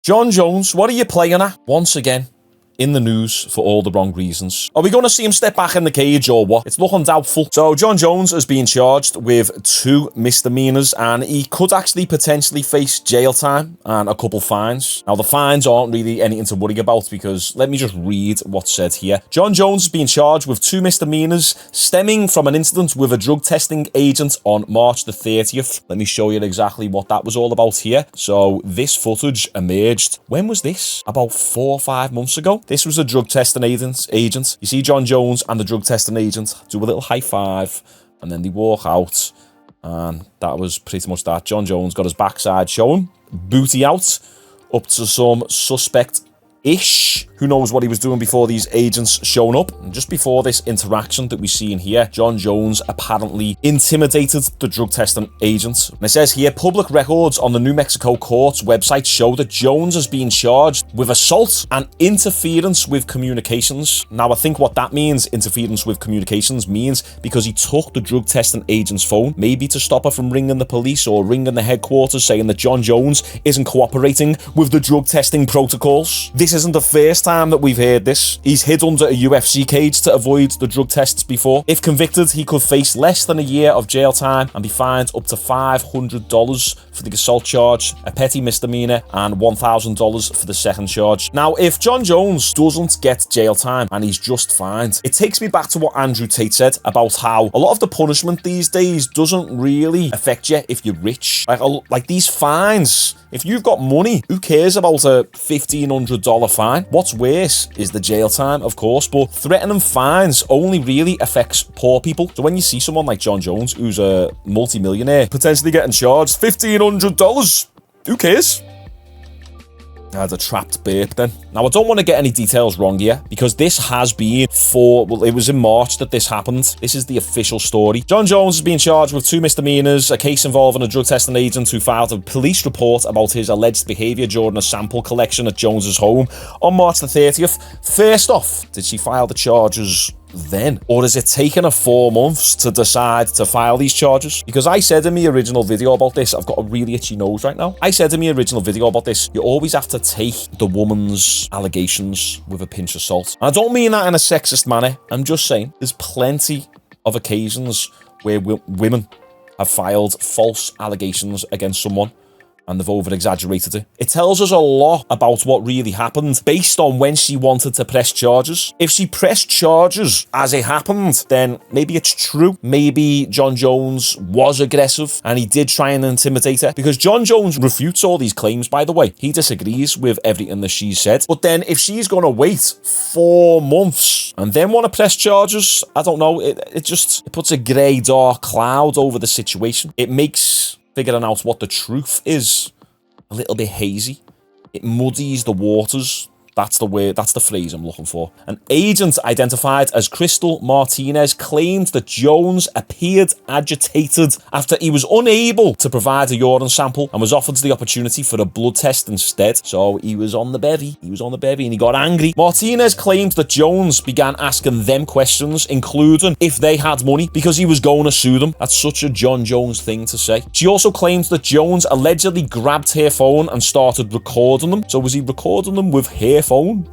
Shaun Jones, what are you playing at? Once again, in the news for all the wrong reasons. Are we going to see him step back in the cage or what? It's looking doubtful. So Shaun Jones is being charged with 2 misdemeanors and he could actually potentially face jail time and a couple fines. Now the fines aren't really anything to worry about because let me just read what's said here. Shaun Jones is being charged with 2 misdemeanors stemming from an incident with a drug testing agent on March the 30th. Let me show you exactly what that was all about here. So this footage emerged. When was this? About 4 or 5 months ago. This was a drug testing agent. You see Shaun Jones and the drug testing agent do a little high five and then they walk out. And that was pretty much that. Shaun Jones got his backside shown, booty out, up to some suspect-ish. Who knows what he was doing before these agents shown up. And just before this interaction that we see in here, Shaun Jones apparently intimidated the drug testing agent. And it says here, public records on the New Mexico court's website show that Jones is being charged with assault and interference with communications. Now, I think what that means, interference with communications, means because he took the drug testing agent's phone, maybe to stop her from ringing the police or ringing the headquarters saying that Shaun Jones isn't cooperating with the drug testing protocols. This isn't the first time that we've heard this. He's hid under a UFC cage to avoid the drug tests before. If convicted, he could face less than a year of jail time and be fined up to $500 for the assault charge, a petty misdemeanor, and $1,000 for the second charge. Now, if Shaun Jones doesn't get jail time and he's just fined, it takes me back to what Andrew Tate said about how a lot of the punishment these days doesn't really affect you if you're rich. Like these fines, if you've got money, who cares about a $1,500 fine? What's worse is the jail time, of course, but threatening fines only really affects poor people. So when you see someone like Shaun Jones, who's a multi-millionaire, potentially getting charged $1,500, who cares? I had a trapped burp then. Now, I don't want to get any details wrong here because this has been it was in March that this happened. This is the official story. Shaun Jones is being charged with 2 misdemeanors, a case involving a drug testing agent who filed a police report about his alleged behavior during a sample collection at Jones's home on March the 30th. First off, did she file the charges then? Or has it taken her 4 months to decide to file these charges? Because I said in my original video about this, I've got a really itchy nose right now. I said in my original video about this, you always have to take the woman's allegations with a pinch of salt. And I don't mean that in a sexist manner. I'm just saying there's plenty of occasions where women have filed false allegations against someone and they've over-exaggerated it. It tells us a lot about what really happened based on when she wanted to press charges. If she pressed charges as it happened, then maybe it's true. Maybe Shaun Jones was aggressive and he did try and intimidate her. Because Shaun Jones refutes all these claims, by the way. He disagrees with everything that she's said. But then if she's going to wait 4 months and then want to press charges, I don't know. It puts a grey, dark cloud over the situation. It makes figuring out what the truth is a little bit hazy. It muddies the waters. That's the word, that's the phrase I'm looking for. An agent identified as Crystal Martinez claimed that Jones appeared agitated after he was unable to provide a urine sample and was offered the opportunity for a blood test instead. So he was on the bevy. And he got angry. Martinez claimed that Jones began asking them questions, including if they had money, because he was going to sue them. That's such a Shaun Jones thing to say. She also claimed that Jones allegedly grabbed her phone and started recording them. So was he recording them with her phone?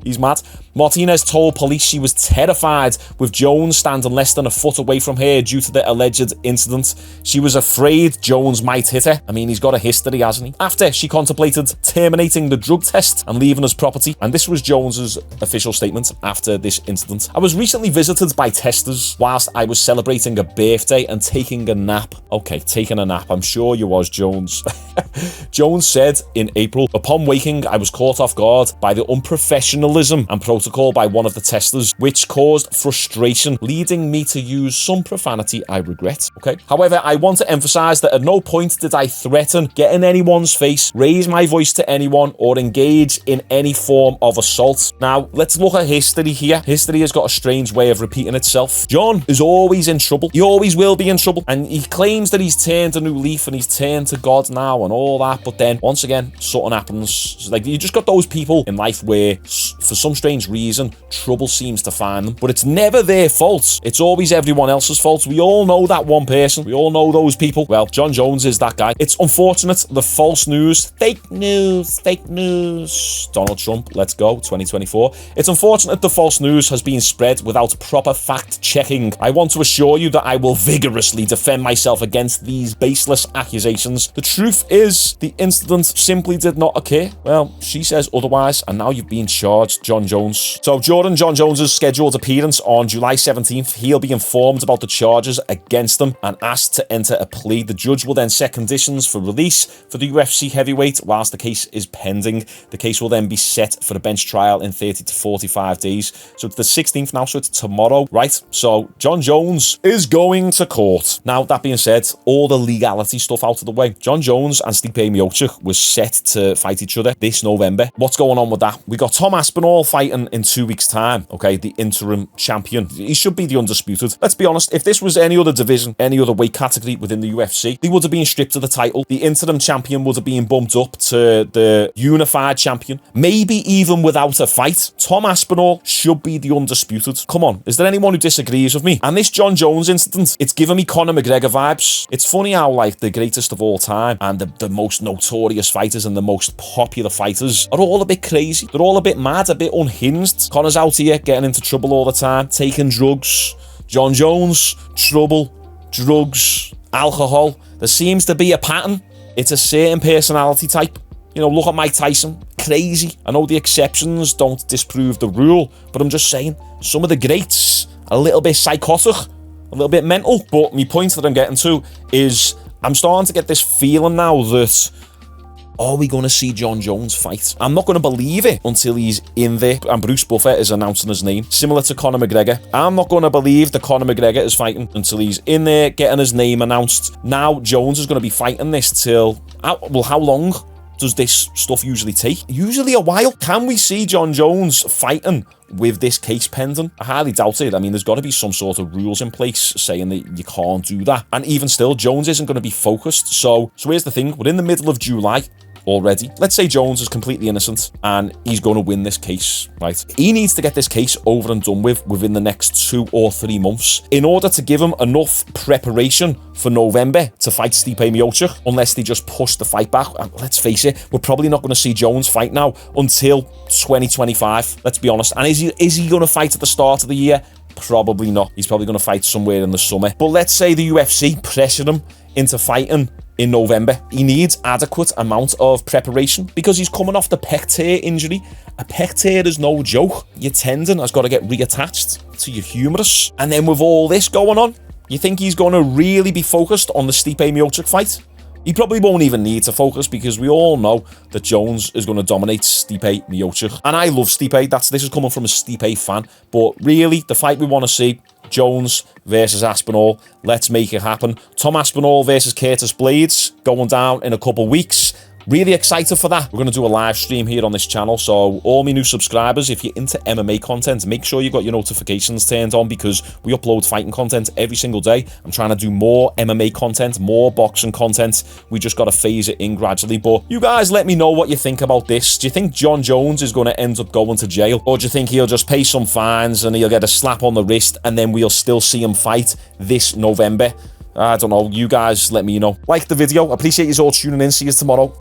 He's mad. Martinez told police she was terrified with Jones standing less than a foot away from her due to the alleged incident. She was afraid Jones might hit her. I mean, he's got a history, hasn't he? After, she contemplated terminating the drug test and leaving his property. And this was Jones's official statement after this incident. I was recently visited by testers whilst I was celebrating a birthday and taking a nap. Okay, taking a nap. I'm sure you was, Jones. Jones said in April, upon waking, I was caught off guard by the unprofessionalism and protocol by one of the testers, which caused frustration, leading me to use some profanity I regret. Okay. However, I want to emphasize that at no point did I threaten, get in anyone's face, raise my voice to anyone, or engage in any form of assault. Now, let's look at history here. History has got a strange way of repeating itself. John is always in trouble. He always will be in trouble. And he claims that he's turned a new leaf and he's turned to God now and all that. But then, once again, something happens. Like, you just got those people people in life where, for some strange reason, trouble seems to find them. But it's never their fault. It's always everyone else's fault. We all know that one person. We all know those people. Well, Shaun Jones is that guy. It's unfortunate. The false news, fake news, Donald Trump, let's go, 2024. It's unfortunate the false news has been spread without proper fact-checking. I want to assure you that I will vigorously defend myself against these baseless accusations. The truth is, the incident simply did not occur. Well, she says otherwise, and now you've been charged, Shaun Jones. So during Shaun Jones's scheduled appearance on July 17th, he'll be informed about the charges against him and asked to enter a plea. The judge will then set conditions for release for the UFC heavyweight whilst the case is pending. The case will then be set for a bench trial in 30 to 45 days. So it's the 16th now, so it's tomorrow, right? So Shaun Jones is going to court. Now, that being said, all the legality stuff out of the way. Shaun Jones and Stipe Miocic was set to fight each other this November. What's going on with that? We got Tom Aspinall fighting in 2 weeks' time, okay? The interim champion. He should be the undisputed. Let's be honest, if this was any other division, any other weight category within the UFC, they would have been stripped of the title. The interim champion would have been bumped up to the unified champion, maybe even without a fight. Tom Aspinall should be the undisputed. Come on, is there anyone who disagrees with me? And this Shaun Jones incident, it's giving me Conor McGregor vibes. It's funny how, like, the greatest of all time and the most notorious fighters and the most popular fighters are all a bit crazy. They're all a bit mad, a bit unhinged. Conor's out here getting into trouble all the time, taking drugs. Shaun Jones, trouble, drugs, alcohol. There seems to be a pattern. It's a certain personality type. You know, look at Mike Tyson. Crazy. I know the exceptions don't disprove the rule, but I'm just saying, some of the greats, a little bit psychotic, a little bit mental. But my point that I'm getting to is I'm starting to get this feeling now that, are we going to see Shaun Jones fight? I'm not going to believe it until he's in there and Bruce Buffer is announcing his name, similar to Conor McGregor. I'm not going to believe that Conor McGregor is fighting until he's in there getting his name announced. Now Jones is going to be fighting this till, well, how long does this stuff usually take? Usually a while. Can we see Shaun Jones fighting with this case pending? I highly doubt it. I mean, there's got to be some sort of rules in place saying that you can't do that. And even still, Jones isn't going to be focused. So here's the thing. We're in the middle of July already. Let's say Jones is completely innocent and he's going to win this case, right? He needs to get this case over and done with within the next 2 or 3 months in order to give him enough preparation for November to fight Stipe Miocic, unless they just push the fight back. And let's face it, we're probably not going to see Jones fight now until 2025. Let's be honest. And is he going to fight at the start of the year? Probably not. He's probably going to fight somewhere in the summer. But let's say the UFC pressured him into fighting in November. He needs adequate amount of preparation because he's coming off the pec tear injury. A pec tear is no joke. Your tendon has got to get reattached to your humerus. And then with all this going on, you think he's going to really be focused on the Stipe Miocic fight? He probably won't even need to focus because we all know that Jones is going to dominate Stipe Miocic. And I love Stipe. This is coming from a Stipe fan. But really, the fight we want to see, Jones versus Aspinall. Let's make it happen. Tom Aspinall versus Curtis Blades going down in a couple weeks. Really excited for that. We're going to do a live stream here on this channel, so all my new subscribers, if you're into MMA content, make sure you got your notifications turned on because we upload fighting content every single day. I'm trying to do more MMA content, more boxing content. We just got to phase it in gradually. But you guys let me know what you think about this. Do you think Shaun Jones is going to end up going to jail? Or do you think he'll just pay some fines and he'll get a slap on the wrist and then we'll still see him fight this November? I don't know. You guys let me know. Like the video. Appreciate you all tuning in. See you tomorrow.